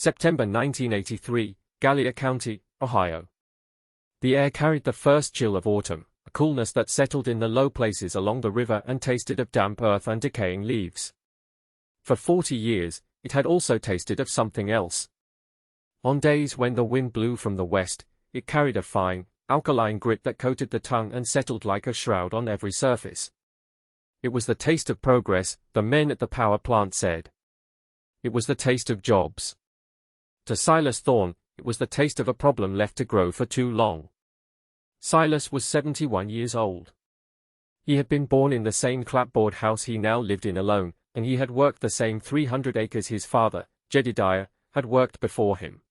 September 1983, Gallia County, Ohio. The air carried the first chill of autumn, a coolness that settled in the low places along the river and tasted of damp earth and decaying leaves. For 40 years, it had also tasted of something else. On days when the wind blew from the west, it carried a fine, alkaline grit that coated the tongue and settled like a shroud on every surface. It was the taste of progress, the men at the power plant said. It was the taste of jobs. To Silas Thorne, it was the taste of a problem left to grow for too long. Silas was 71 years old. He had been born in the same clapboard house he now lived in alone, and he had worked the same 300 acres his father, Jedediah, had worked before him.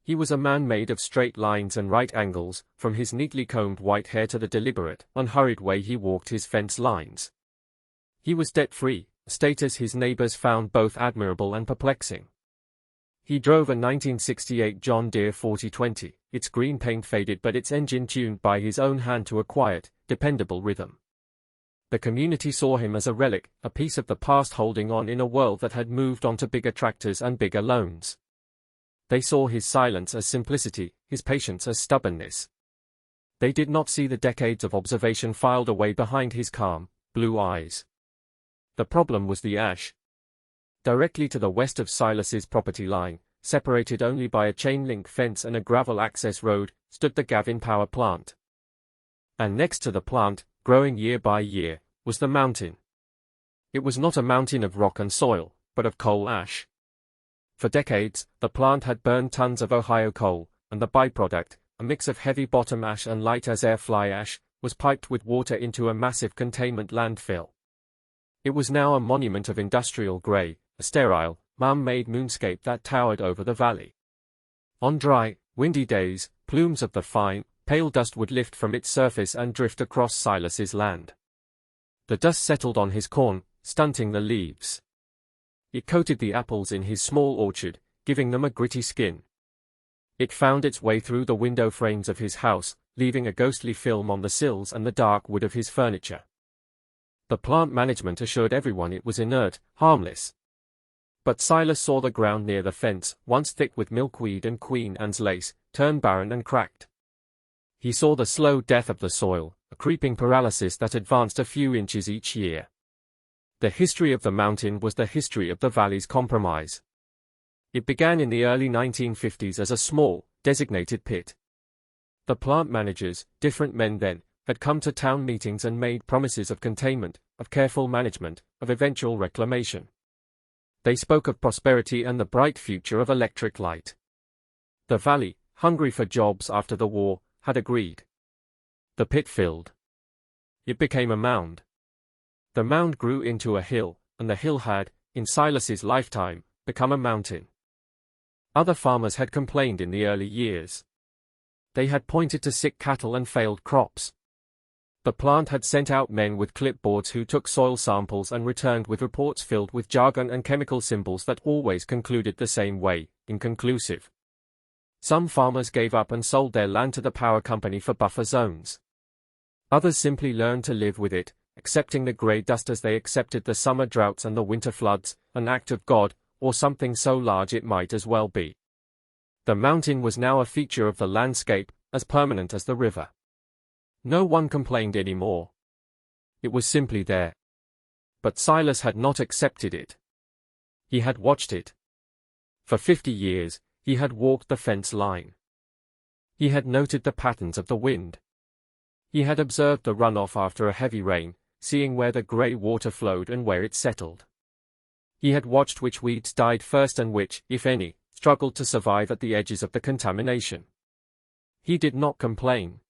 He was a man made of straight lines and right angles, from his neatly combed white hair to the deliberate, unhurried way he walked his fence lines. He was debt-free, a status his neighbors found both admirable and perplexing. He drove a 1968 John Deere 4020, its green paint faded but its engine tuned by his own hand to a quiet, dependable rhythm. The community saw him as a relic, a piece of the past holding on in a world that had moved on to bigger tractors and bigger loans. They saw his silence as simplicity, his patience as stubbornness. They did not see the decades of observation filed away behind his calm, blue eyes. The problem was the ash. Directly to the west of Silas's property line, separated only by a chain-link fence and a gravel access road, stood the Gavin power plant. And next to the plant, growing year by year, was the mountain. It was not a mountain of rock and soil, but of coal ash. For decades, the plant had burned tons of Ohio coal, and the byproduct, a mix of heavy bottom ash and light-as-air fly ash, was piped with water into a massive containment landfill. It was now a monument of industrial gray, a sterile, man-made moonscape that towered over the valley. On dry, windy days, plumes of the fine, pale dust would lift from its surface and drift across Silas's land. The dust settled on his corn, stunting the leaves. It coated the apples in his small orchard, giving them a gritty skin. It found its way through the window frames of his house, leaving a ghostly film on the sills and the dark wood of his furniture. The plant management assured everyone it was inert, harmless. But Silas saw the ground near the fence, once thick with milkweed and Queen Anne's lace, turn barren and cracked. He saw the slow death of the soil, a creeping paralysis that advanced a few inches each year. The history of the mountain was the history of the valley's compromise. It began in the early 1950s as a small, designated pit. The plant managers, different men then, had come to town meetings and made promises of containment, of careful management, of eventual reclamation. They spoke of prosperity and the bright future of electric light. The valley, hungry for jobs after the war, had agreed. The pit filled. It became a mound. The mound grew into a hill, and the hill had, in Silas's lifetime, become a mountain. Other farmers had complained in the early years. They had pointed to sick cattle and failed crops. The plant had sent out men with clipboards who took soil samples and returned with reports filled with jargon and chemical symbols that always concluded the same way, inconclusive. Some farmers gave up and sold their land to the power company for buffer zones. Others simply learned to live with it, accepting the grey dust as they accepted the summer droughts and the winter floods, an act of God, or something so large it might as well be. The mountain was now a feature of the landscape, as permanent as the river. No one complained anymore. It was simply there. But Silas had not accepted it. He had watched it. For 50 years, he had walked the fence line. He had noted the patterns of the wind. He had observed the runoff after a heavy rain, seeing where the grey water flowed and where it settled. He had watched which weeds died first and which, if any, struggled to survive at the edges of the contamination. He did not complain.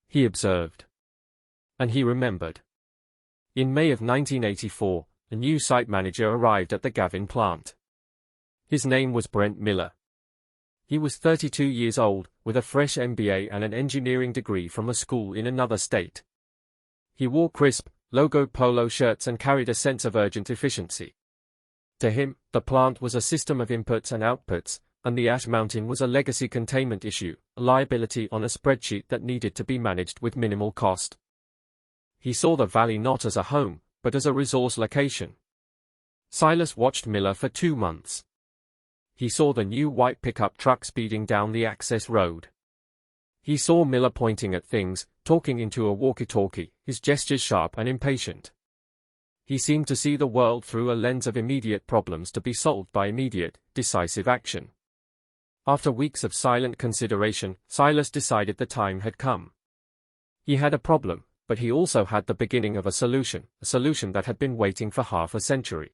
He observed. And he remembered. In May of 1984, a new site manager arrived at the Gavin plant. His name was Brent Miller. He was 32 years old, with a fresh MBA and an engineering degree from a school in another state. He wore crisp, logoed polo shirts and carried a sense of urgent efficiency. To him, the plant was a system of inputs and outputs, and the ash mountain was a legacy containment issue, a liability on a spreadsheet that needed to be managed with minimal cost. He saw the valley not as a home, but as a resource location. Silas watched Miller for 2 months. He saw the new white pickup truck speeding down the access road. He saw Miller pointing at things, talking into a walkie-talkie, his gestures sharp and impatient. He seemed to see the world through a lens of immediate problems to be solved by immediate, decisive action. After weeks of silent consideration, Silas decided the time had come. He had a problem, but he also had the beginning of a solution that had been waiting for half a century.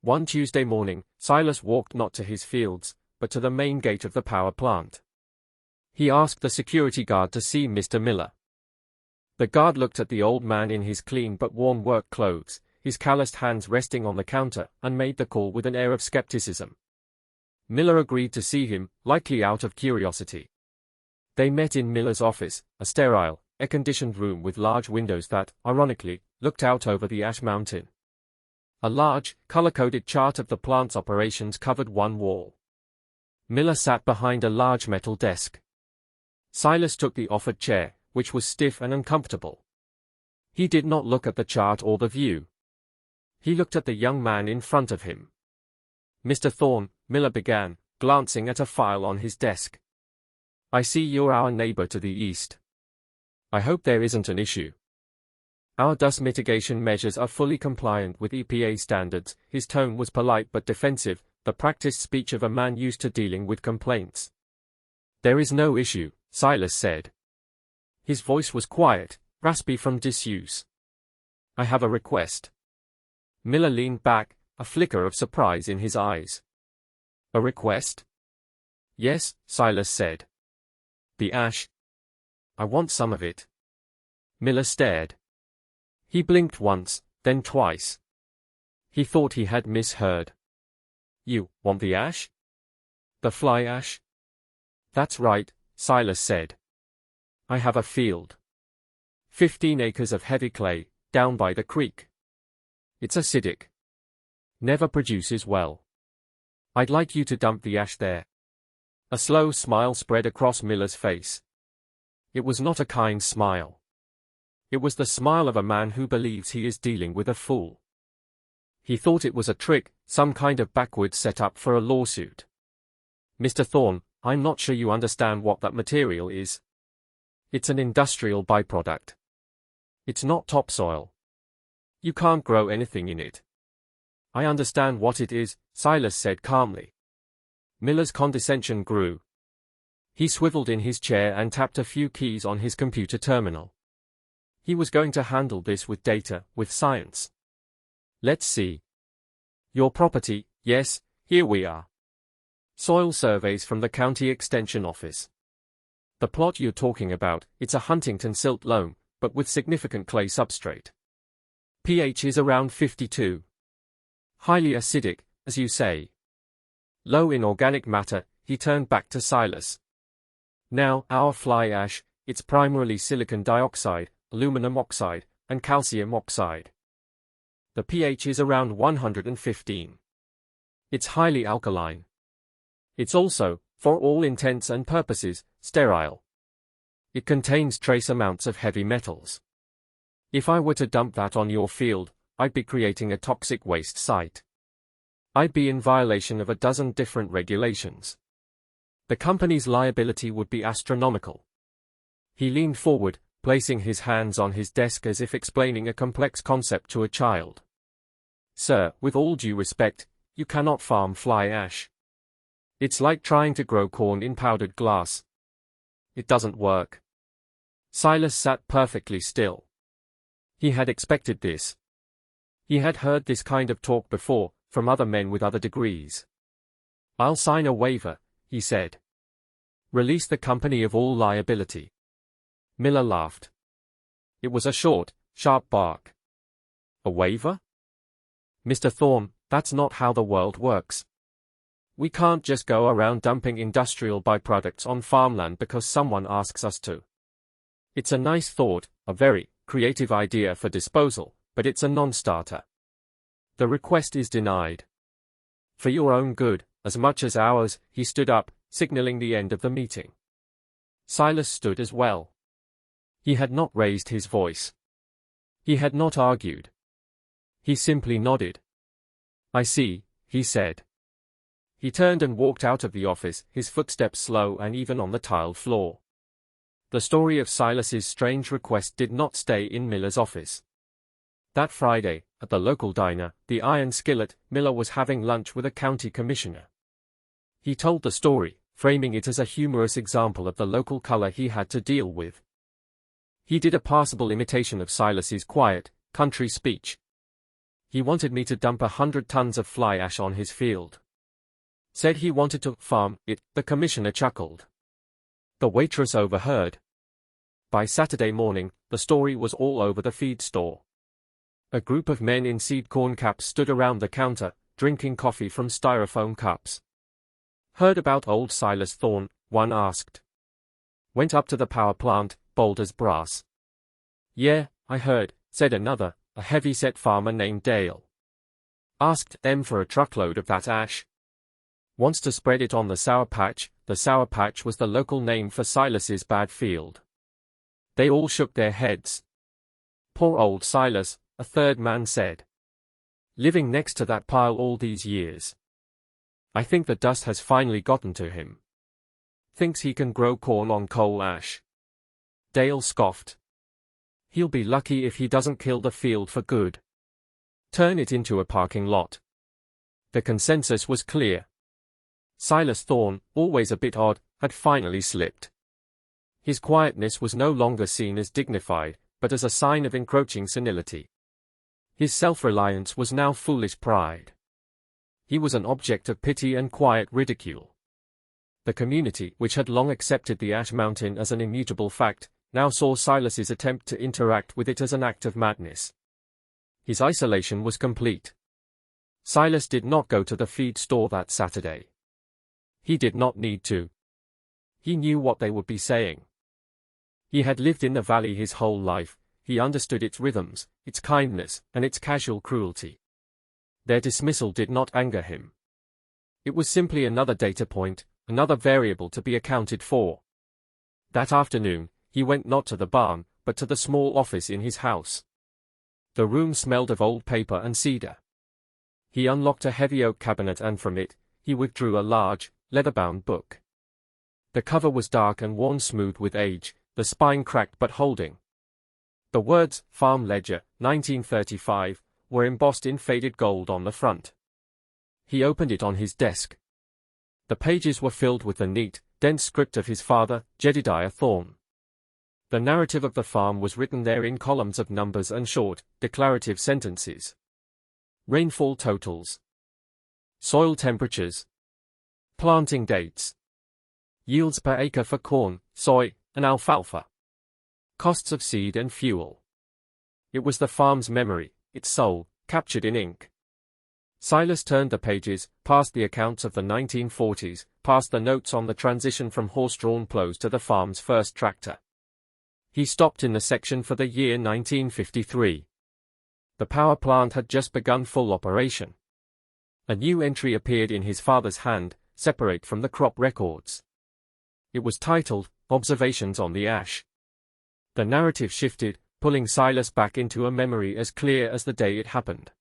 One Tuesday morning, Silas walked not to his fields, but to the main gate of the power plant. He asked the security guard to see Mr. Miller. The guard looked at the old man in his clean but worn work clothes, his calloused hands resting on the counter, and made the call with an air of skepticism. Miller agreed to see him, likely out of curiosity. They met in Miller's office, a sterile, air-conditioned room with large windows that, ironically, looked out over the ash mountain. A large, color-coded chart of the plant's operations covered one wall. Miller sat behind a large metal desk. Silas took the offered chair, which was stiff and uncomfortable. He did not look at the chart or the view. He looked at the young man in front of him. "Mr. Thorne," Miller began, glancing at a file on his desk. "I see you're our neighbor to the east. I hope there isn't an issue. Our dust mitigation measures are fully compliant with EPA standards." His tone was polite but defensive, the practiced speech of a man used to dealing with complaints. "There is no issue," Silas said. His voice was quiet, raspy from disuse. "I have a request." Miller leaned back, a flicker of surprise in his eyes. "A request?" "Yes," Silas said. "The ash. I want some of it." Miller stared. He blinked once, then twice. He thought he had misheard. "You want the ash? The fly ash?" "That's right," Silas said. "I have a field. 15 acres of heavy clay, down by the creek. It's acidic. Never produces well. I'd like you to dump the ash there." A slow smile spread across Miller's face. It was not a kind smile. It was the smile of a man who believes he is dealing with a fool. He thought it was a trick, some kind of backwards setup for a lawsuit. "Mr. Thorne, I'm not sure you understand what that material is. It's an industrial byproduct. It's not topsoil. You can't grow anything in it." "I understand what it is," Silas said calmly. Miller's condescension grew. He swiveled in his chair and tapped a few keys on his computer terminal. He was going to handle this with data, with science. "Let's see. Your property, yes, here we are. Soil surveys from the county extension office. The plot you're talking about, it's a Huntington silt loam, but with significant clay substrate. pH is around 52. Highly acidic, as you say. Low in organic matter." He turned back to Silas. "Now, our fly ash, it's primarily silicon dioxide, aluminum oxide, and calcium oxide. The pH is around 115. It's highly alkaline. It's also, for all intents and purposes, sterile. It contains trace amounts of heavy metals. If I were to dump that on your field, I'd be creating a toxic waste site. I'd be in violation of a dozen different regulations. The company's liability would be astronomical." He leaned forward, placing his hands on his desk as if explaining a complex concept to a child. "Sir, with all due respect, you cannot farm fly ash. It's like trying to grow corn in powdered glass. It doesn't work." Silas sat perfectly still. He had expected this. He had heard this kind of talk before, from other men with other degrees. "I'll sign a waiver," he said. "Release the company of all liability." Miller laughed. It was a short, sharp bark. "A waiver? Mr. Thorne, that's not how the world works. We can't just go around dumping industrial byproducts on farmland because someone asks us to. It's a nice thought, a very creative idea for disposal, but it's a non-starter. The request is denied. For your own good, as much as ours." He stood up, signaling the end of the meeting. Silas stood as well. He had not raised his voice. He had not argued. He simply nodded. "I see," he said. He turned and walked out of the office, his footsteps slow and even on the tiled floor. The story of Silas's strange request did not stay in Miller's office. That Friday, at the local diner, the Iron Skillet, Miller was having lunch with a county commissioner. He told the story, framing it as a humorous example of the local color he had to deal with. He did a passable imitation of Silas's quiet, country speech. He wanted me to dump 100 tons of fly ash on his field. Said he wanted to farm it, the commissioner chuckled. The waitress overheard. By Saturday morning, the story was all over the feed store. A group of men in seed corn caps stood around the counter, drinking coffee from styrofoam cups. Heard about old Silas Thorne? One asked. Went up to the power plant, bold as brass. Yeah, I heard, said another, a heavy-set farmer named Dale. Asked them for a truckload of that ash. Wants to spread it on the Sour Patch. The Sour Patch was the local name for Silas's bad field. They all shook their heads. Poor old Silas, a third man said. Living next to that pile all these years. I think the dust has finally gotten to him. Thinks he can grow corn on coal ash. Dale scoffed. He'll be lucky if he doesn't kill the field for good. Turn it into a parking lot. The consensus was clear. Silas Thorne, always a bit odd, had finally slipped. His quietness was no longer seen as dignified, but as a sign of encroaching senility. His self-reliance was now foolish pride. He was an object of pity and quiet ridicule. The community, which had long accepted the ash mountain as an immutable fact, now saw Silas's attempt to interact with it as an act of madness. His isolation was complete. Silas did not go to the feed store that Saturday. He did not need to. He knew what they would be saying. He had lived in the valley his whole life. He understood its rhythms, its kindness, and its casual cruelty. Their dismissal did not anger him. It was simply another data point, another variable to be accounted for. That afternoon, he went not to the barn, but to the small office in his house. The room smelled of old paper and cedar. He unlocked a heavy oak cabinet and from it, he withdrew a large, leather-bound book. The cover was dark and worn smooth with age, the spine cracked but holding. The words, Farm Ledger, 1935, were embossed in faded gold on the front. He opened it on his desk. The pages were filled with the neat, dense script of his father, Jedediah Thorne. The narrative of the farm was written there in columns of numbers and short, declarative sentences. Rainfall totals. Soil temperatures. Planting dates. Yields per acre for corn, soy, and alfalfa. Costs of seed and fuel. It was the farm's memory, its soul, captured in ink. Silas turned the pages, past the accounts of the 1940s, past the notes on the transition from horse-drawn plows to the farm's first tractor. He stopped in the section for the year 1953. The power plant had just begun full operation. A new entry appeared in his father's hand, separate from the crop records. It was titled, Observations on the Ash. The narrative shifted, pulling Silas back into a memory as clear as the day it happened.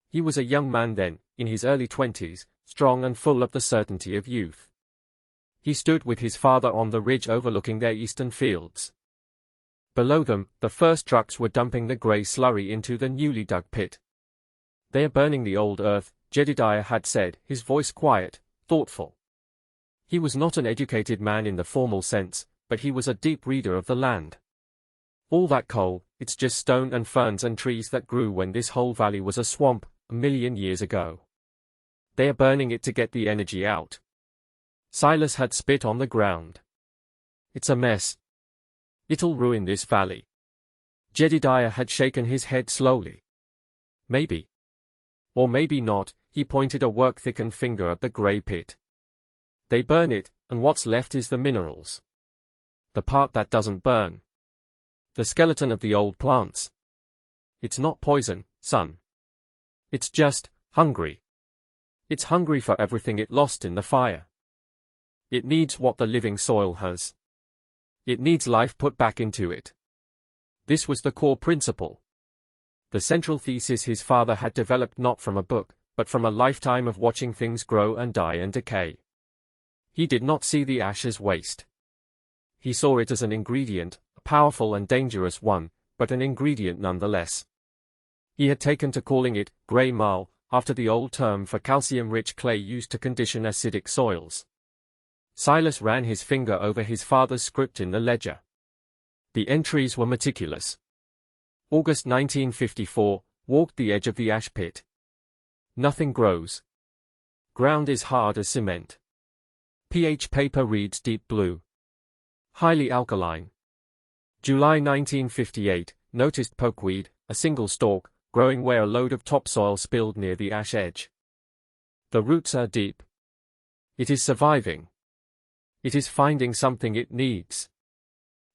He was a young man then, in his early 20s, strong and full of the certainty of youth. He stood with his father on the ridge overlooking their eastern fields. Below them, the first trucks were dumping the grey slurry into the newly dug pit. "They're burning the old earth," Jedediah had said, his voice quiet, thoughtful. He was not an educated man in the formal sense, but he was a deep reader of the land. "All that coal, it's just stone and ferns and trees that grew when this whole valley was a swamp, 1,000,000 years ago. They're burning it to get the energy out." Silas had spit on the ground. "It's a mess. It'll ruin this valley." Jedediah had shaken his head slowly. "Maybe. Or maybe not," he pointed a work-thickened finger at the grey pit. "They burn it, and what's left is the minerals. The part that doesn't burn. The skeleton of the old plants. It's not poison, son. It's just hungry. It's hungry for everything it lost in the fire. It needs what the living soil has. It needs life put back into it." This was the core principle. The central thesis his father had developed not from a book, but from a lifetime of watching things grow and die and decay. He did not see the ash as waste. He saw it as an ingredient, a powerful and dangerous one, but an ingredient nonetheless. He had taken to calling it grey marl, after the old term for calcium-rich clay used to condition acidic soils. Silas ran his finger over his father's script in the ledger. The entries were meticulous. August 1954, walked the edge of the ash pit. Nothing grows. Ground is hard as cement. pH paper reads deep blue. Highly alkaline. July 1958, noticed pokeweed, a single stalk, growing where a load of topsoil spilled near the ash edge. The roots are deep. It is surviving. It is finding something it needs.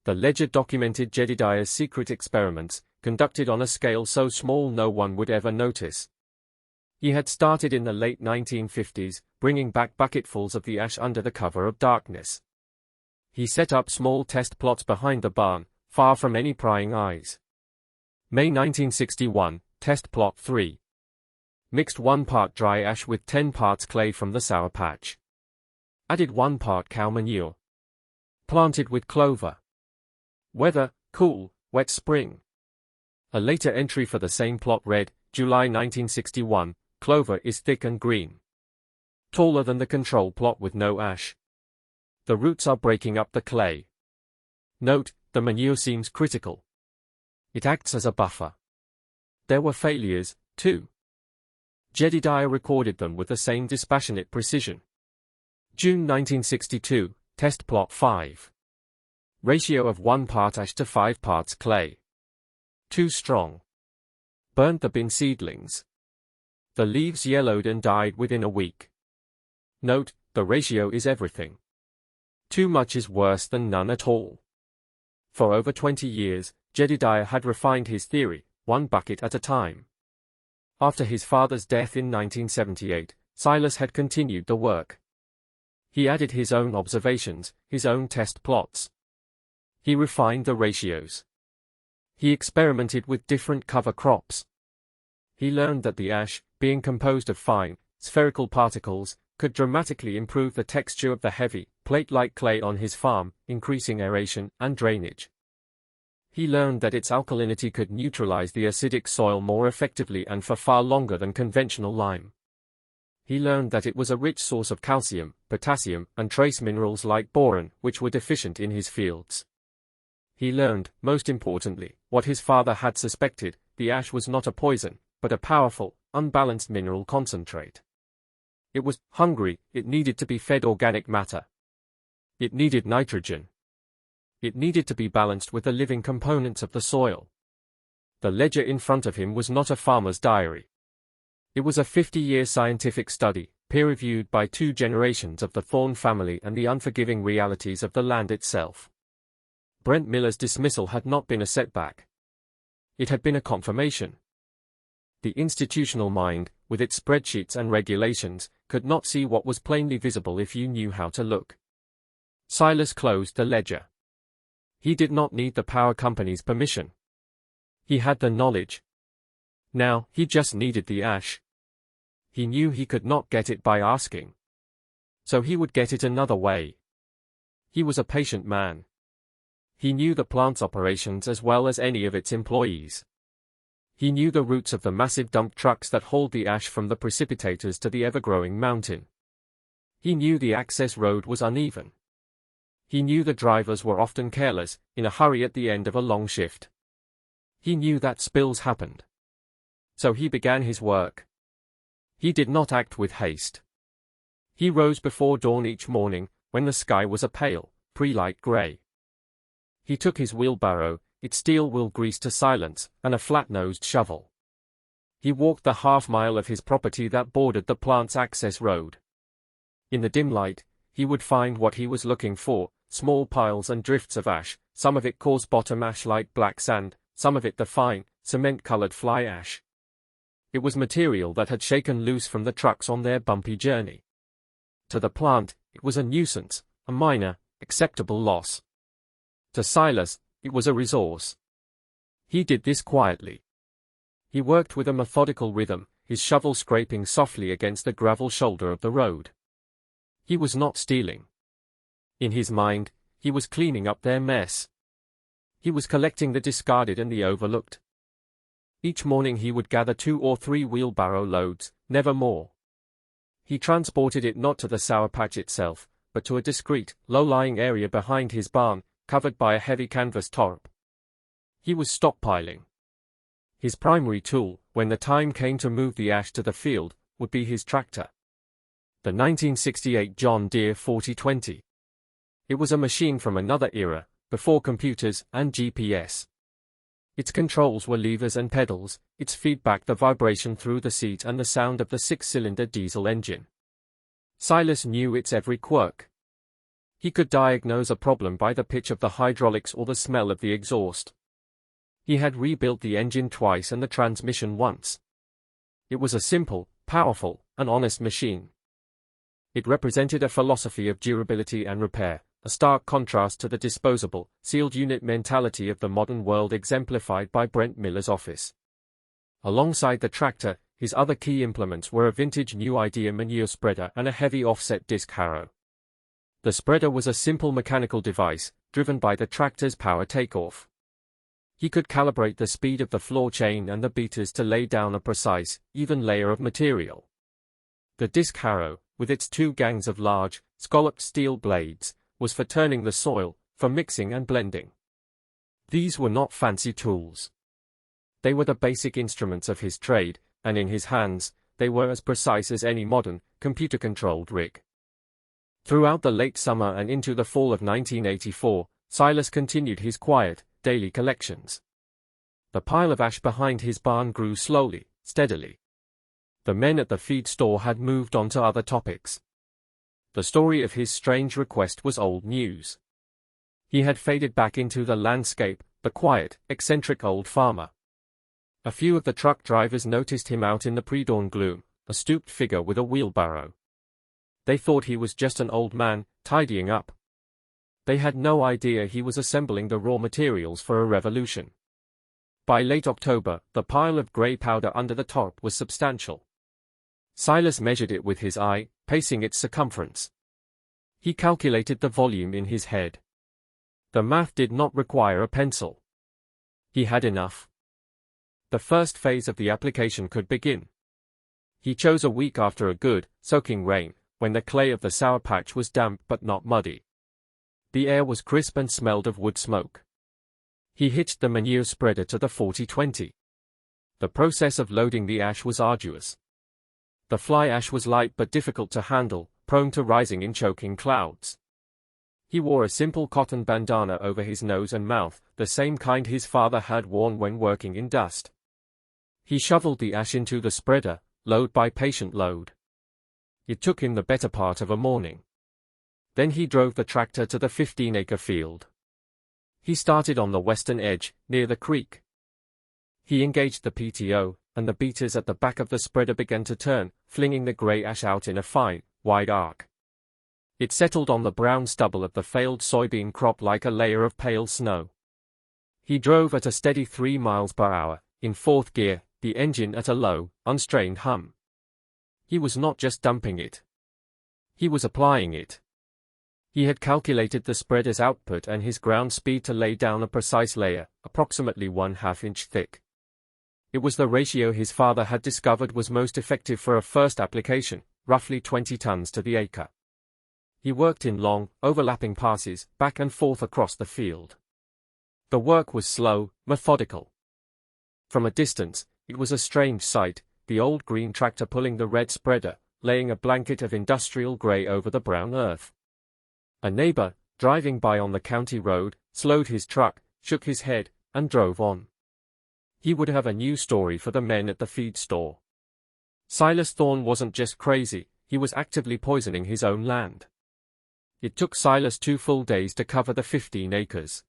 The ledger documented Jedediah's secret experiments, conducted on a scale so small no one would ever notice. He had started in the late 1950s, bringing back bucketfuls of the ash under the cover of darkness. He set up small test plots behind the barn, far from any prying eyes. May 1961, test plot 3. Mixed 1 part dry ash with 10 parts clay from the sour patch. Added 1 part cow manure. Planted with clover. Weather, cool, wet spring. A later entry for the same plot read, July 1961, clover is thick and green. Taller than the control plot with no ash. The roots are breaking up the clay. Note, the manure seems critical. It acts as a buffer. There were failures, too. Jedediah recorded them with the same dispassionate precision. June 1962, test plot 5. Ratio of 1 part ash to 5 parts clay. Too strong. Burned the bin seedlings. The leaves yellowed and died within a week. Note, the ratio is everything. Too much is worse than none at all. For over 20 years, Jedediah had refined his theory, 1 bucket at a time. After his father's death in 1978, Silas had continued the work. He added his own observations, his own test plots. He refined the ratios. He experimented with different cover crops. He learned that the ash, being composed of fine, spherical particles, could dramatically improve the texture of the heavy, plate-like clay on his farm, increasing aeration and drainage. He learned that its alkalinity could neutralize the acidic soil more effectively and for far longer than conventional lime. He learned that it was a rich source of calcium, potassium, and trace minerals like boron, which were deficient in his fields. He learned, most importantly, what his father had suspected: the ash was not a poison, but a powerful, unbalanced mineral concentrate. It was hungry, it needed to be fed organic matter. It needed nitrogen. It needed to be balanced with the living components of the soil. The ledger in front of him was not a farmer's diary. It was a 50-year scientific study, peer-reviewed by 2 generations of the Thorne family and the unforgiving realities of the land itself. Brent Miller's dismissal had not been a setback. It had been a confirmation. The institutional mind, with its spreadsheets and regulations, could not see what was plainly visible if you knew how to look. Silas closed the ledger. He did not need the power company's permission. He had the knowledge. Now, he just needed the ash. He knew he could not get it by asking. So he would get it another way. He was a patient man. He knew the plant's operations as well as any of its employees. He knew the routes of the massive dump trucks that hauled the ash from the precipitators to the ever-growing mountain. He knew the access road was uneven. He knew the drivers were often careless, in a hurry at the end of a long shift. He knew that spills happened. So he began his work. He did not act with haste. He rose before dawn each morning, when the sky was a pale, pre-light grey. He took his wheelbarrow, its steel wheel greased to silence, and a flat-nosed shovel. He walked the half-mile of his property that bordered the plant's access road. In the dim light, he would find what he was looking for: small piles and drifts of ash, some of it coarse bottom ash like black sand, some of it the fine, cement-colored fly ash. It was material that had shaken loose from the trucks on their bumpy journey. To the plant, it was a nuisance, a minor, acceptable loss. To Silas, it was a resource. He did this quietly. He worked with a methodical rhythm, his shovel scraping softly against the gravel shoulder of the road. He was not stealing. In his mind, he was cleaning up their mess. He was collecting the discarded and the overlooked. Each morning he would gather 2 or 3 wheelbarrow loads, never more. He transported it not to the sour patch itself, but to a discreet, low-lying area behind his barn, covered by a heavy canvas tarp. He was stockpiling. His primary tool, when the time came to move the ash to the field, would be his tractor. The 1968 John Deere 4020. It was a machine from another era, before computers and GPS. Its controls were levers and pedals, its feedback the vibration through the seat and the sound of the 6-cylinder diesel engine. Silas knew its every quirk. He could diagnose a problem by the pitch of the hydraulics or the smell of the exhaust. He had rebuilt the engine twice and the transmission once. It was a simple, powerful, and honest machine. It represented a philosophy of durability and repair, a stark contrast to the disposable, sealed unit mentality of the modern world exemplified by Brent Miller's office. Alongside the tractor, his other key implements were a vintage New Idea manure spreader and a heavy offset disc harrow. The spreader was a simple mechanical device, driven by the tractor's power takeoff. He could calibrate the speed of the floor chain and the beaters to lay down a precise, even layer of material. The disc harrow, with its 2 gangs of large, scalloped steel blades, was for turning the soil, for mixing and blending. These were not fancy tools. They were the basic instruments of his trade, and in his hands, they were as precise as any modern, computer-controlled rig. Throughout the late summer and into the fall of 1984, Silas continued his quiet, daily collections. The pile of ash behind his barn grew slowly, steadily. The men at the feed store had moved on to other topics. The story of his strange request was old news. He had faded back into the landscape, the quiet, eccentric old farmer. A few of the truck drivers noticed him out in the pre-dawn gloom, a stooped figure with a wheelbarrow. They thought he was just an old man, tidying up. They had no idea he was assembling the raw materials for a revolution. By late October, the pile of grey powder under the tarp was substantial. Silas measured it with his eye, pacing its circumference. He calculated the volume in his head. The math did not require a pencil. He had enough. The first phase of the application could begin. He chose a week after a good, soaking rain, when the clay of the sour patch was damp but not muddy. The air was crisp and smelled of wood smoke. He hitched the manure spreader to the 4020. The process of loading the ash was arduous. The fly ash was light but difficult to handle, prone to rising in choking clouds. He wore a simple cotton bandana over his nose and mouth, the same kind his father had worn when working in dust. He shoveled the ash into the spreader, load by patient load. It took him the better part of a morning. Then he drove the tractor to the 15-acre field. He started on the western edge, near the creek. He engaged the PTO, and the beaters at the back of the spreader began to turn, flinging the grey ash out in a fine, wide arc. It settled on the brown stubble of the failed soybean crop like a layer of pale snow. He drove at a steady 3 miles per hour, in 4th gear, the engine at a low, unstrained hum. He was not just dumping it. He was applying it. He had calculated the spreader's output and his ground speed to lay down a precise layer, approximately 1/2 inch thick. It was the ratio his father had discovered was most effective for a first application, roughly 20 tons to the acre. He worked in long, overlapping passes, back and forth across the field. The work was slow, methodical. From a distance, it was a strange sight, the old green tractor pulling the red spreader, laying a blanket of industrial grey over the brown earth. A neighbor, driving by on the county road, slowed his truck, shook his head, and drove on. He would have a new story for the men at the feed store. Silas Thorne wasn't just crazy, he was actively poisoning his own land. It took Silas 2 full days to cover the 15 acres.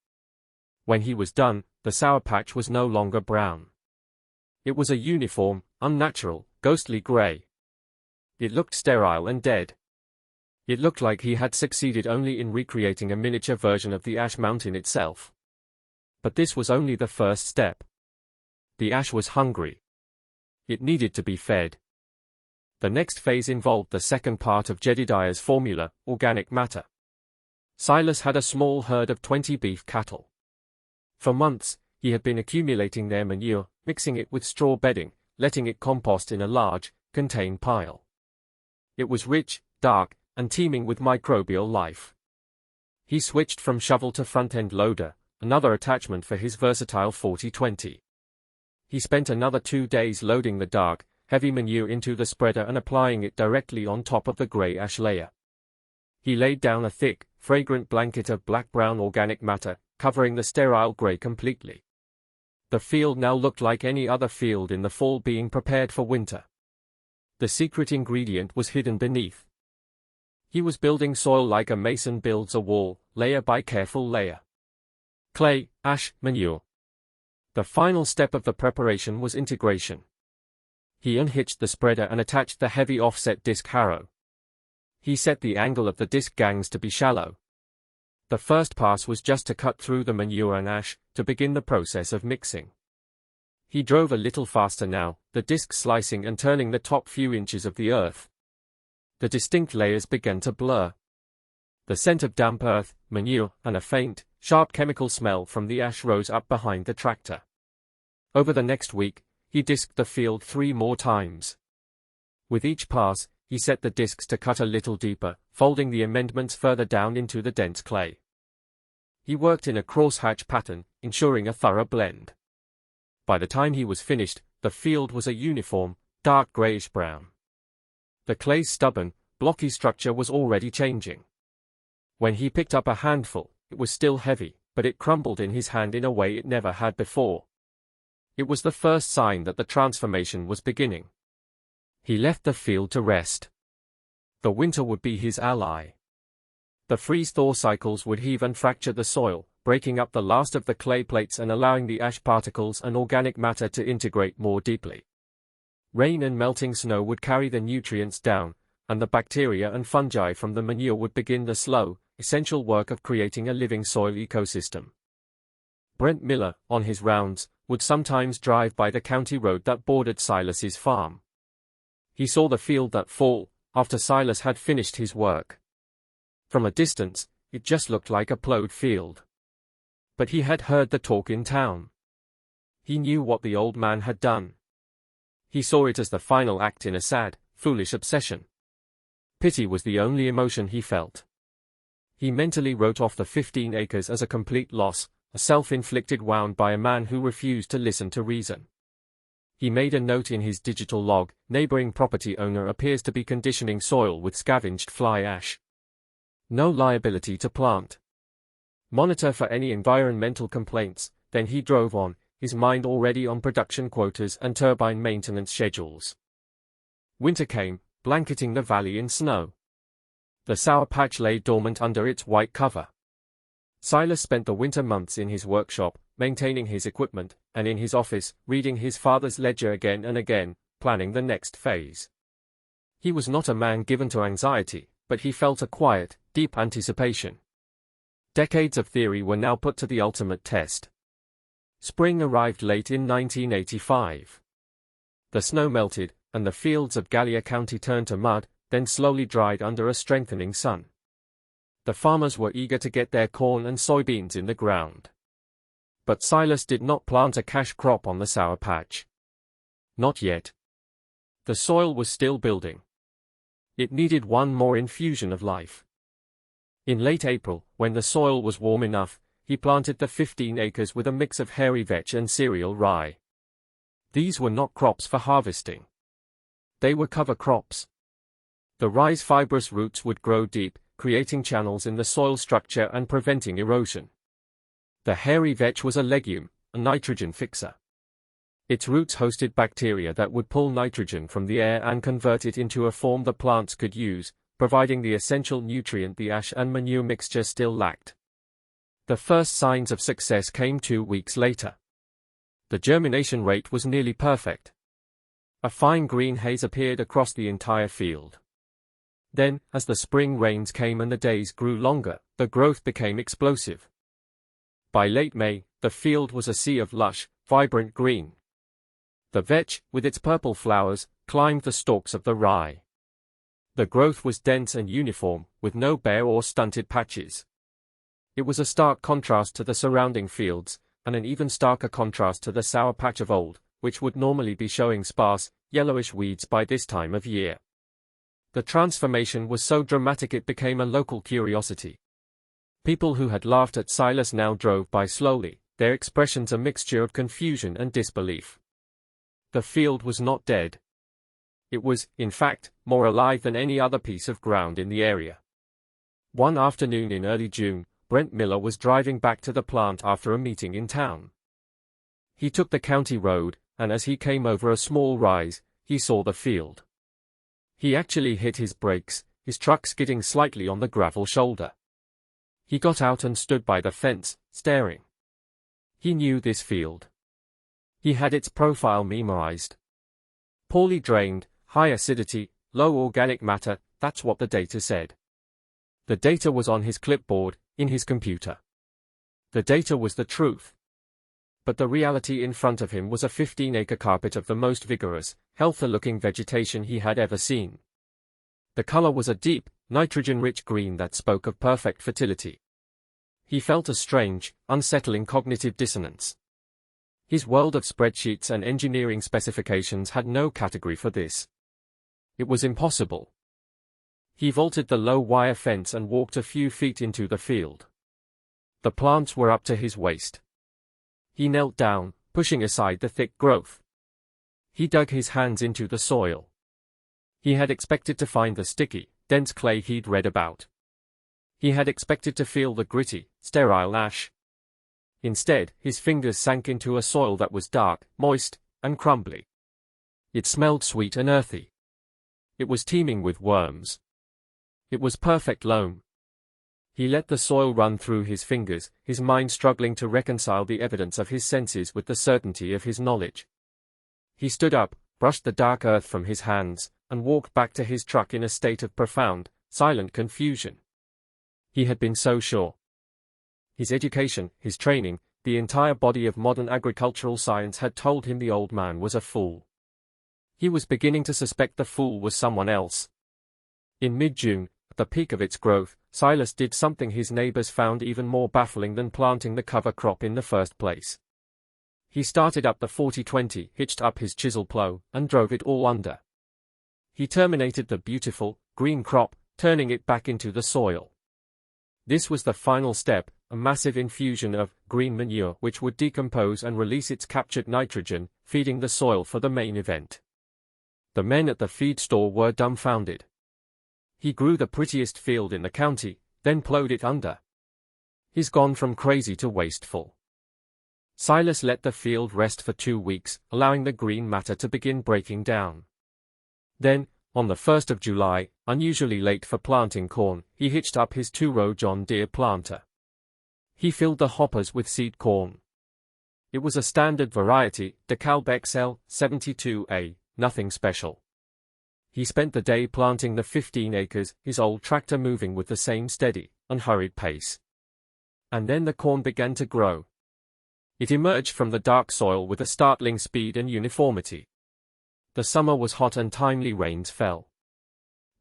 When he was done, the sour patch was no longer brown. It was a uniform, unnatural, ghostly grey. It looked sterile and dead. It looked like he had succeeded only in recreating a miniature version of the ash mountain itself. But this was only the first step. The ash was hungry. It needed to be fed. The next phase involved the second part of Jedediah's formula, organic matter. Silas had a small herd of 20 beef cattle. For months, he had been accumulating their manure, mixing it with straw bedding, letting it compost in a large, contained pile. It was rich, dark, and teeming with microbial life. He switched from shovel to front-end loader, another attachment for his versatile 40-20. He spent another 2 days loading the dark, heavy manure into the spreader and applying it directly on top of the grey ash layer. He laid down a thick, fragrant blanket of black-brown organic matter, covering the sterile grey completely. The field now looked like any other field in the fall being prepared for winter. The secret ingredient was hidden beneath. He was building soil like a mason builds a wall, layer by careful layer. Clay, ash, manure. The final step of the preparation was integration. He unhitched the spreader and attached the heavy offset disc harrow. He set the angle of the disc gangs to be shallow. The first pass was just to cut through the manure and ash, to begin the process of mixing. He drove a little faster now, the disc slicing and turning the top few inches of the earth. The distinct layers began to blur. The scent of damp earth, manure, and a faint, sharp chemical smell from the ash rose up behind the tractor. Over the next week, he disked the field 3 more times. With each pass, he set the discs to cut a little deeper, folding the amendments further down into the dense clay. He worked in a crosshatch pattern, ensuring a thorough blend. By the time he was finished, the field was a uniform, dark grayish-brown. The clay's stubborn, blocky structure was already changing. When he picked up a handful, it was still heavy, but it crumbled in his hand in a way it never had before. It was the first sign that the transformation was beginning. He left the field to rest. The winter would be his ally. The freeze-thaw cycles would heave and fracture the soil, breaking up the last of the clay plates and allowing the ash particles and organic matter to integrate more deeply. Rain and melting snow would carry the nutrients down, and the bacteria and fungi from the manure would begin the slow, essential work of creating a living soil ecosystem. Brent Miller, on his rounds, would sometimes drive by the county road that bordered Silas's farm. He saw the field that fall, after Silas had finished his work. From a distance, it just looked like a plowed field. But he had heard the talk in town. He knew what the old man had done. He saw it as the final act in a sad, foolish obsession. Pity was the only emotion he felt. He mentally wrote off the 15 acres as a complete loss, a self-inflicted wound by a man who refused to listen to reason. He made a note in his digital log, neighboring property owner appears to be conditioning soil with scavenged fly ash. No liability to plant. Monitor for any environmental complaints, then he drove on, his mind already on production quotas and turbine maintenance schedules. Winter came, blanketing the valley in snow. The sour patch lay dormant under its white cover. Silas spent the winter months in his workshop, maintaining his equipment, and in his office, reading his father's ledger again and again, planning the next phase. He was not a man given to anxiety, but he felt a quiet, deep anticipation. Decades of theory were now put to the ultimate test. Spring arrived late in 1985. The snow melted, and the fields of Gallia County turned to mud, then slowly dried under a strengthening sun. The farmers were eager to get their corn and soybeans in the ground. But Silas did not plant a cash crop on the sour patch. Not yet. The soil was still building. It needed one more infusion of life. In late April, when the soil was warm enough, he planted the 15 acres with a mix of hairy vetch and cereal rye. These were not crops for harvesting. They were cover crops. The rye's fibrous roots would grow deep, creating channels in the soil structure and preventing erosion. The hairy vetch was a legume, a nitrogen fixer. Its roots hosted bacteria that would pull nitrogen from the air and convert it into a form the plants could use, providing the essential nutrient the ash and manure mixture still lacked. The first signs of success came 2 weeks later. The germination rate was nearly perfect. A fine green haze appeared across the entire field. Then, as the spring rains came and the days grew longer, the growth became explosive. By late May, the field was a sea of lush, vibrant green. The vetch, with its purple flowers, climbed the stalks of the rye. The growth was dense and uniform, with no bare or stunted patches. It was a stark contrast to the surrounding fields, and an even starker contrast to the sour patch of old, which would normally be showing sparse, yellowish weeds by this time of year. The transformation was so dramatic it became a local curiosity. People who had laughed at Silas now drove by slowly, their expressions a mixture of confusion and disbelief. The field was not dead. It was, in fact, more alive than any other piece of ground in the area. One afternoon in early June, Brent Miller was driving back to the plant after a meeting in town. He took the county road, and as he came over a small rise, he saw the field. He actually hit his brakes, his truck skidding slightly on the gravel shoulder. He got out and stood by the fence, staring. He knew this field. He had its profile memorized. Poorly drained, high acidity, low organic matter, that's what the data said. The data was on his clipboard, in his computer. The data was the truth. But the reality in front of him was a 15-acre carpet of the most vigorous, healthy-looking vegetation he had ever seen. The color was a deep, nitrogen-rich green that spoke of perfect fertility. He felt a strange, unsettling cognitive dissonance. His world of spreadsheets and engineering specifications had no category for this. It was impossible. He vaulted the low wire fence and walked a few feet into the field. The plants were up to his waist. He knelt down, pushing aside the thick growth. He dug his hands into the soil. He had expected to find the sticky, dense clay he'd read about. He had expected to feel the gritty, sterile ash. Instead, his fingers sank into a soil that was dark, moist, and crumbly. It smelled sweet and earthy. It was teeming with worms. It was perfect loam. He let the soil run through his fingers, his mind struggling to reconcile the evidence of his senses with the certainty of his knowledge. He stood up, brushed the dark earth from his hands, and walked back to his truck in a state of profound, silent confusion. He had been so sure. His education, his training, the entire body of modern agricultural science had told him the old man was a fool. He was beginning to suspect the fool was someone else. In mid-June, at the peak of its growth, Silas did something his neighbors found even more baffling than planting the cover crop in the first place. He started up the 40-20, hitched up his chisel plow, and drove it all under. He terminated the beautiful, green crop, turning it back into the soil. This was the final step, a massive infusion of green manure which would decompose and release its captured nitrogen, feeding the soil for the main event. The men at the feed store were dumbfounded. He grew the prettiest field in the county, then plowed it under. He's gone from crazy to wasteful. Silas let the field rest for 2 weeks, allowing the green matter to begin breaking down. Then, on the 1st of July, unusually late for planting corn, he hitched up his 2-row John Deere planter. He filled the hoppers with seed corn. It was a standard variety, DeKalb XL 72A, nothing special. He spent the day planting the 15 acres, his old tractor moving with the same steady, unhurried pace. And then the corn began to grow. It emerged from the dark soil with a startling speed and uniformity. The summer was hot and timely rains fell.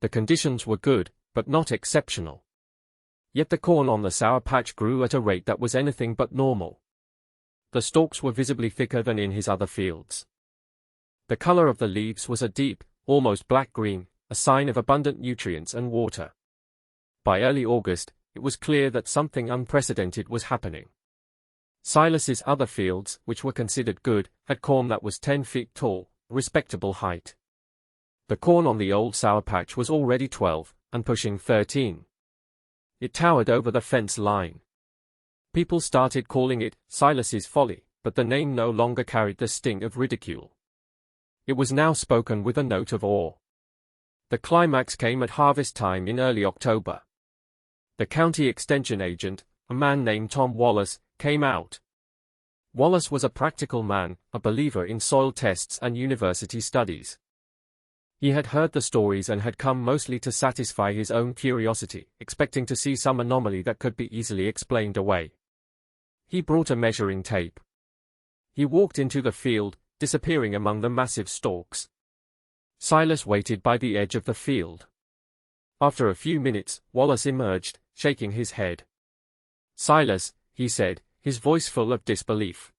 The conditions were good, but not exceptional. Yet the corn on the sour patch grew at a rate that was anything but normal. The stalks were visibly thicker than in his other fields. The color of the leaves was a deep, almost black-green, a sign of abundant nutrients and water. By early August, it was clear that something unprecedented was happening. Silas's other fields, which were considered good, had corn that was 10 feet tall, a respectable height. The corn on the old sour patch was already 12, and pushing 13. It towered over the fence line. People started calling it Silas's Folly, but the name no longer carried the sting of ridicule. It was now spoken with a note of awe. The climax came at harvest time in early October. The county extension agent, a man named Tom Wallace, came out. Wallace was a practical man, a believer in soil tests and university studies. He had heard the stories and had come mostly to satisfy his own curiosity, expecting to see some anomaly that could be easily explained away. He brought a measuring tape. He walked into the field, disappearing among the massive stalks. Silas waited by the edge of the field. After a few minutes, Wallace emerged, shaking his head. "Silas," he said, his voice full of disbelief.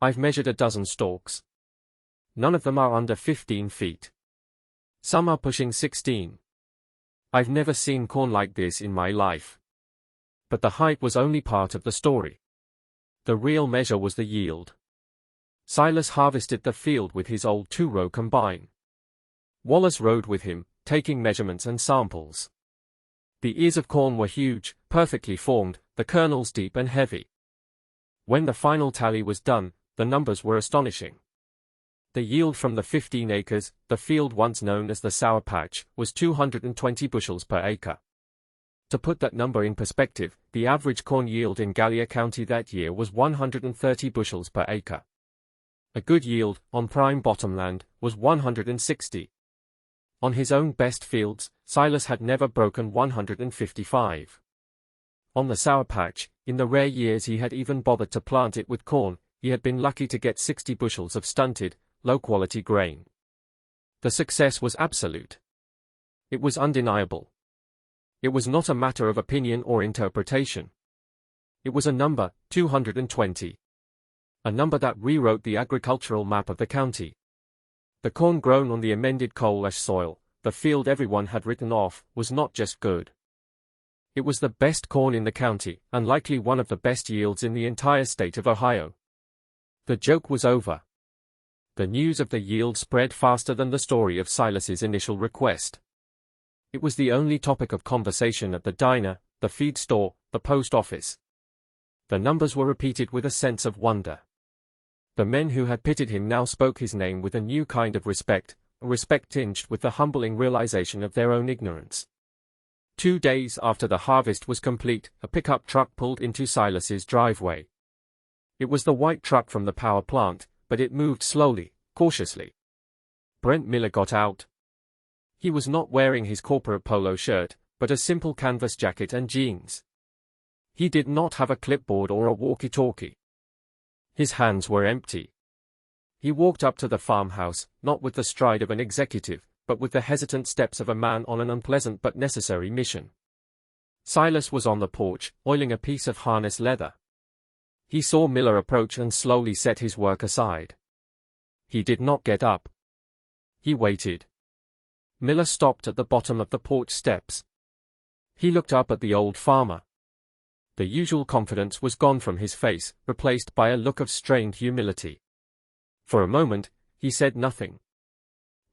"I've measured a dozen stalks. None of them are under 15 feet. Some are pushing 16. I've never seen corn like this in my life." But the height was only part of the story. The real measure was the yield. Silas harvested the field with his old 2-row combine. Wallace rode with him, taking measurements and samples. The ears of corn were huge, perfectly formed, the kernels deep and heavy. When the final tally was done, the numbers were astonishing. The yield from the 15 acres, the field once known as the Sour Patch, was 220 bushels per acre. To put that number in perspective, the average corn yield in Gallia County that year was 130 bushels per acre. A good yield, on prime bottomland, was 160. On his own best fields, Silas had never broken 155. On the Sour Patch, in the rare years he had even bothered to plant it with corn, he had been lucky to get 60 bushels of stunted, low-quality grain. The success was absolute. It was undeniable. It was not a matter of opinion or interpretation. It was a number, 220. A number that rewrote the agricultural map of the county. The corn grown on the amended coal ash soil, the field everyone had written off, was not just good. It was the best corn in the county, and likely one of the best yields in the entire state of Ohio. The joke was over. The news of the yield spread faster than the story of Silas's initial request. It was the only topic of conversation at the diner, the feed store, the post office. The numbers were repeated with a sense of wonder. The men who had pitied him now spoke his name with a new kind of respect, a respect tinged with the humbling realization of their own ignorance. 2 days after the harvest was complete, a pickup truck pulled into Silas's driveway. It was the white truck from the power plant, but it moved slowly, cautiously. Brent Miller got out. He was not wearing his corporate polo shirt, but a simple canvas jacket and jeans. He did not have a clipboard or a walkie-talkie. His hands were empty. He walked up to the farmhouse, not with the stride of an executive, but with the hesitant steps of a man on an unpleasant but necessary mission. Silas was on the porch, oiling a piece of harness leather. He saw Miller approach and slowly set his work aside. He did not get up. He waited. Miller stopped at the bottom of the porch steps. He looked up at the old farmer. The usual confidence was gone from his face, replaced by a look of strained humility. For a moment, he said nothing.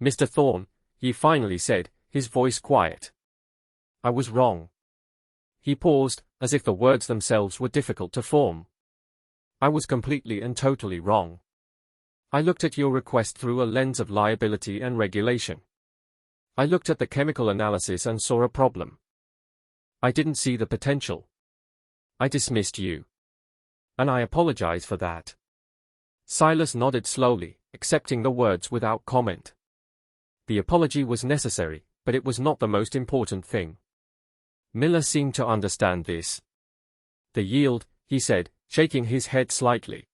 "Mr. Thorne," he finally said, his voice quiet. "I was wrong." He paused, as if the words themselves were difficult to form. "I was completely and totally wrong. I looked at your request through a lens of liability and regulation. I looked at the chemical analysis and saw a problem. I didn't see the potential. I dismissed you. And I apologize for that." Silas nodded slowly, accepting the words without comment. The apology was necessary, but it was not the most important thing. Miller seemed to understand this. "The yield," he said, shaking his head slightly.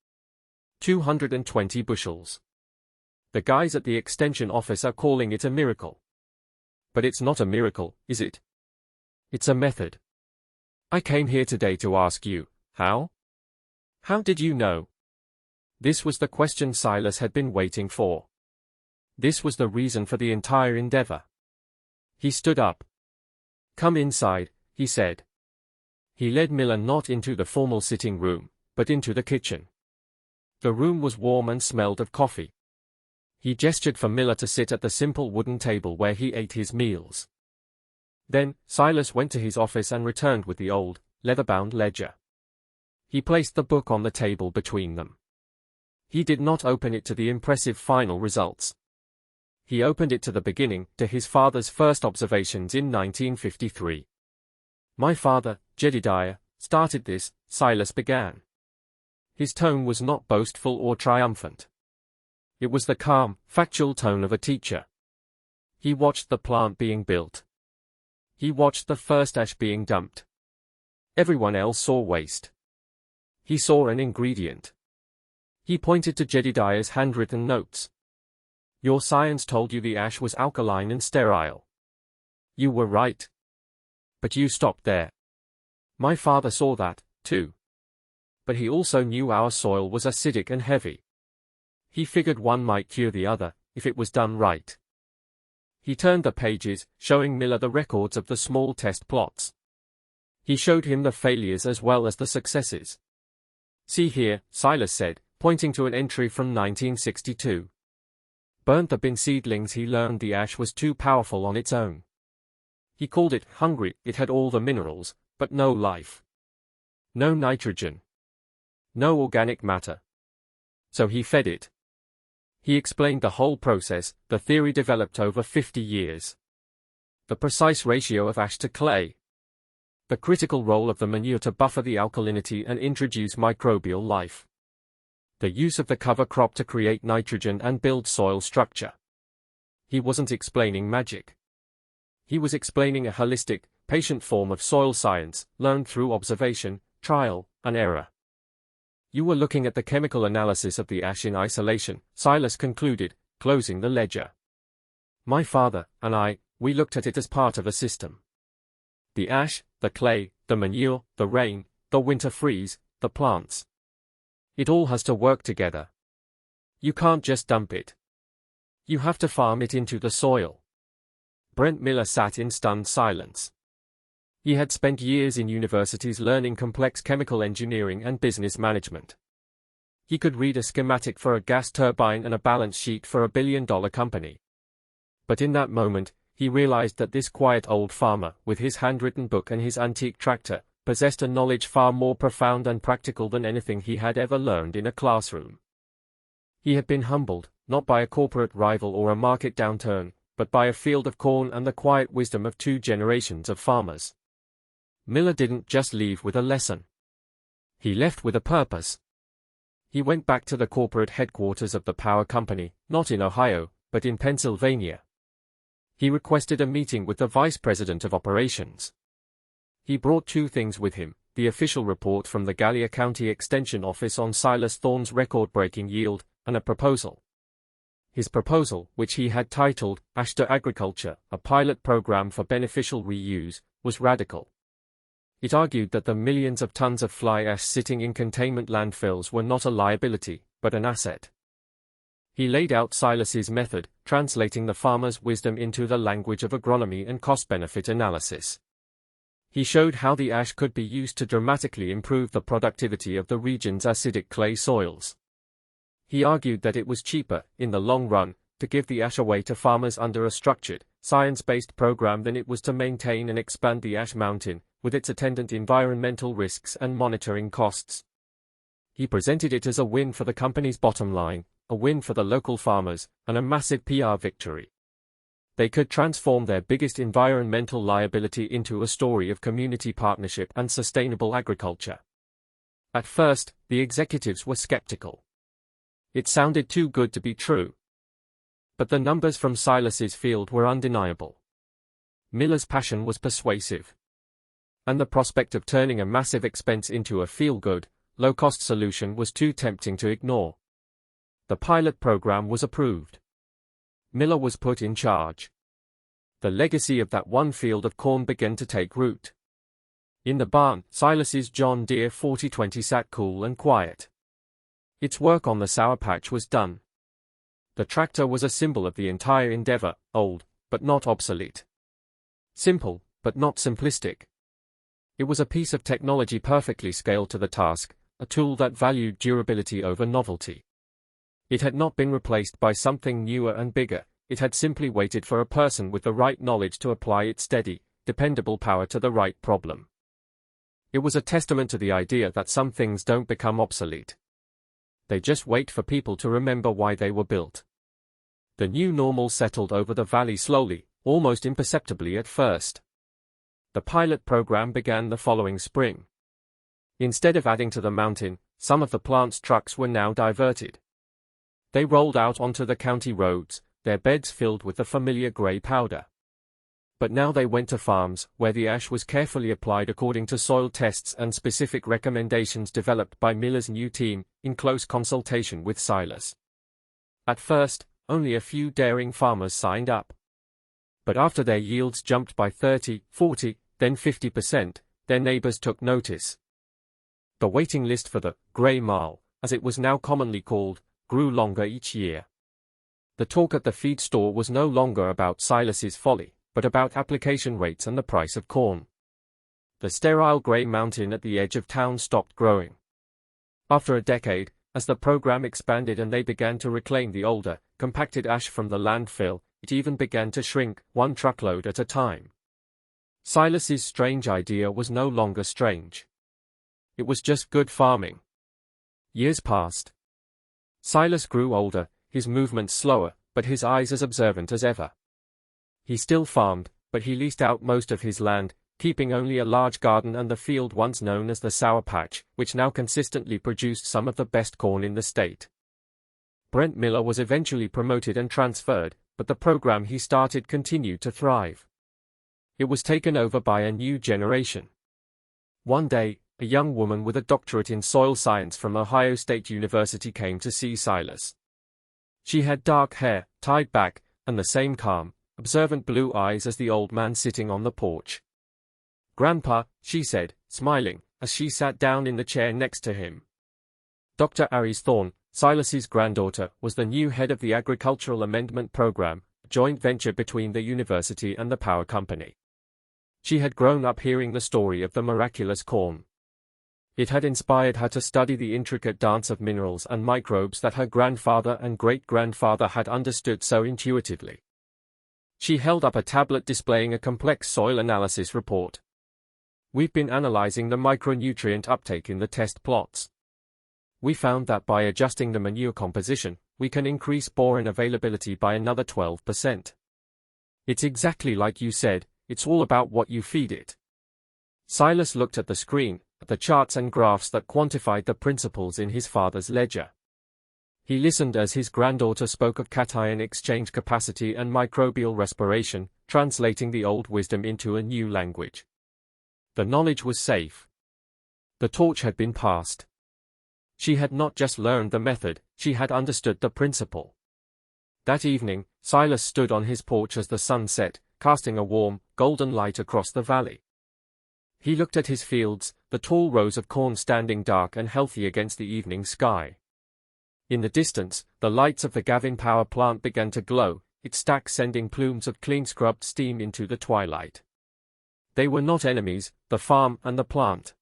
220 bushels. The guys at the extension office are calling it a miracle. But it's not a miracle, is it? It's a method. I came here today to ask you, how? How did you know? This was the question Silas had been waiting for. This was the reason for the entire endeavor. He stood up. "Come inside," he said. He led Miller not into the formal sitting room, but into the kitchen. The room was warm and smelled of coffee. He gestured for Miller to sit at the simple wooden table where he ate his meals. Then, Silas went to his office and returned with the old, leather-bound ledger. He placed the book on the table between them. He did not open it to the impressive final results. He opened it to the beginning, to his father's first observations in 1953. "My father, Jedediah, started this," Silas began. His tone was not boastful or triumphant. It was the calm, factual tone of a teacher. He watched the plant being built. He watched the first ash being dumped. Everyone else saw waste. He saw an ingredient. He pointed to Jedediah's handwritten notes. Your science told you the ash was alkaline and sterile. You were right. But you stopped there. My father saw that, too. But he also knew our soil was acidic and heavy. He figured one might cure the other, if it was done right. He turned the pages, showing Miller the records of the small test plots. He showed him the failures as well as the successes. See here, Silas said, pointing to an entry from 1962. Burnt the bin seedlings. He learned the ash was too powerful on its own. He called it hungry. It had all the minerals, but no life. No nitrogen. No organic matter. So he fed it. He explained the whole process, the theory developed over 50 years. The precise ratio of ash to clay. The critical role of the manure to buffer the alkalinity and introduce microbial life. The use of the cover crop to create nitrogen and build soil structure. He wasn't explaining magic. He was explaining a holistic, patient form of soil science, learned through observation, trial, and error. You were looking at the chemical analysis of the ash in isolation, Silas concluded, closing the ledger. My father and I, we looked at it as part of a system. The ash, the clay, the manure, the rain, the winter freeze, the plants. It all has to work together. You can't just dump it. You have to farm it into the soil. Brent Miller sat in stunned silence. He had spent years in universities learning complex chemical engineering and business management. He could read a schematic for a gas turbine and a balance sheet for a billion-dollar company. But in that moment, he realized that this quiet old farmer, with his handwritten book and his antique tractor, possessed a knowledge far more profound and practical than anything he had ever learned in a classroom. He had been humbled, not by a corporate rival or a market downturn, but by a field of corn and the quiet wisdom of 2 generations of farmers. Miller didn't just leave with a lesson. He left with a purpose. He went back to the corporate headquarters of the power company, not in Ohio, but in Pennsylvania. He requested a meeting with the vice president of operations. He brought 2 things with him, the official report from the Gallia County Extension Office on Silas Thorne's record-breaking yield, and a proposal. His proposal, which he had titled, Ash to Agriculture, a pilot program for beneficial reuse, was radical. It argued that the millions of tons of fly ash sitting in containment landfills were not a liability, but an asset. He laid out Silas's method, translating the farmer's wisdom into the language of agronomy and cost-benefit analysis. He showed how the ash could be used to dramatically improve the productivity of the region's acidic clay soils. He argued that it was cheaper, in the long run, to give the ash away to farmers under a structured, science-based program than it was to maintain and expand the ash mountain, with its attendant environmental risks and monitoring costs. He presented it as a win for the company's bottom line, a win for the local farmers, and a massive PR victory. They could transform their biggest environmental liability into a story of community partnership and sustainable agriculture. At first, the executives were skeptical. It sounded too good to be true. But the numbers from Silas's field were undeniable. Miller's passion was persuasive. And the prospect of turning a massive expense into a feel-good, low-cost solution was too tempting to ignore. The pilot program was approved. Miller was put in charge. The legacy of that one field of corn began to take root. In the barn, Silas's John Deere 4020 sat cool and quiet. Its work on the sour patch was done. The tractor was a symbol of the entire endeavor, old, but not obsolete. Simple, but not simplistic. It was a piece of technology perfectly scaled to the task, a tool that valued durability over novelty. It had not been replaced by something newer and bigger, it had simply waited for a person with the right knowledge to apply its steady, dependable power to the right problem. It was a testament to the idea that some things don't become obsolete. They just wait for people to remember why they were built. The new normal settled over the valley slowly, almost imperceptibly at first. The pilot program began the following spring. Instead of adding to the mountain, some of the plant's trucks were now diverted. They rolled out onto the county roads, their beds filled with the familiar gray powder. But now they went to farms, where the ash was carefully applied according to soil tests and specific recommendations developed by Miller's new team, in close consultation with Silas. At first, only a few daring farmers signed up. But after their yields jumped by 30, 40, then 50%, their neighbors took notice. The waiting list for the Grey Mile, as it was now commonly called, grew longer each year. The talk at the feed store was no longer about Silas's folly, but about application rates and the price of corn. The sterile grey mountain at the edge of town stopped growing. After a decade, as the program expanded and they began to reclaim the older, compacted ash from the landfill, it even began to shrink, one truckload at a time. Silas's strange idea was no longer strange. It was just good farming. Years passed. Silas grew older, his movements slower, but his eyes as observant as ever. He still farmed, but he leased out most of his land, keeping only a large garden and the field once known as the Sour Patch, which now consistently produced some of the best corn in the state. Brent Miller was eventually promoted and transferred, but the program he started continued to thrive. It was taken over by a new generation. One day, a young woman with a doctorate in soil science from Ohio State University came to see Silas. She had dark hair, tied back, and the same calm, observant blue eyes as the old man sitting on the porch. "Grandpa," she said, smiling, as she sat down in the chair next to him. Dr. Aries Thorne, Silas's granddaughter, was the new head of the Agricultural Amendment Program, a joint venture between the university and the power company. She had grown up hearing the story of the miraculous corn. It had inspired her to study the intricate dance of minerals and microbes that her grandfather and great-grandfather had understood so intuitively. She held up a tablet displaying a complex soil analysis report. "We've been analyzing the micronutrient uptake in the test plots. We found that by adjusting the manure composition, we can increase boron availability by another 12%. It's exactly like you said, it's all about what you feed it." Silas looked at the screen, at the charts and graphs that quantified the principles in his father's ledger. He listened as his granddaughter spoke of cation exchange capacity and microbial respiration, translating the old wisdom into a new language. The knowledge was safe. The torch had been passed. She had not just learned the method, she had understood the principle. That evening, Silas stood on his porch as the sun set, casting a warm, golden light across the valley. He looked at his fields, the tall rows of corn standing dark and healthy against the evening sky. In the distance, the lights of the Gavin power plant began to glow, its stacks sending plumes of clean-scrubbed steam into the twilight. They were not enemies, the farm and the plant.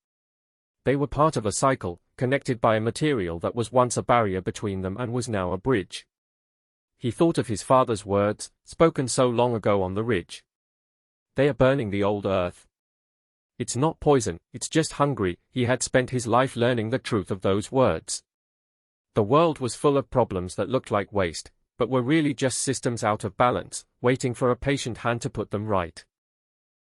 They were part of a cycle, connected by a material that was once a barrier between them and was now a bridge. He thought of his father's words, spoken so long ago on the ridge. "They are burning the old earth. It's not poison, it's just hungry." He had spent his life learning the truth of those words. The world was full of problems that looked like waste, but were really just systems out of balance, waiting for a patient hand to put them right.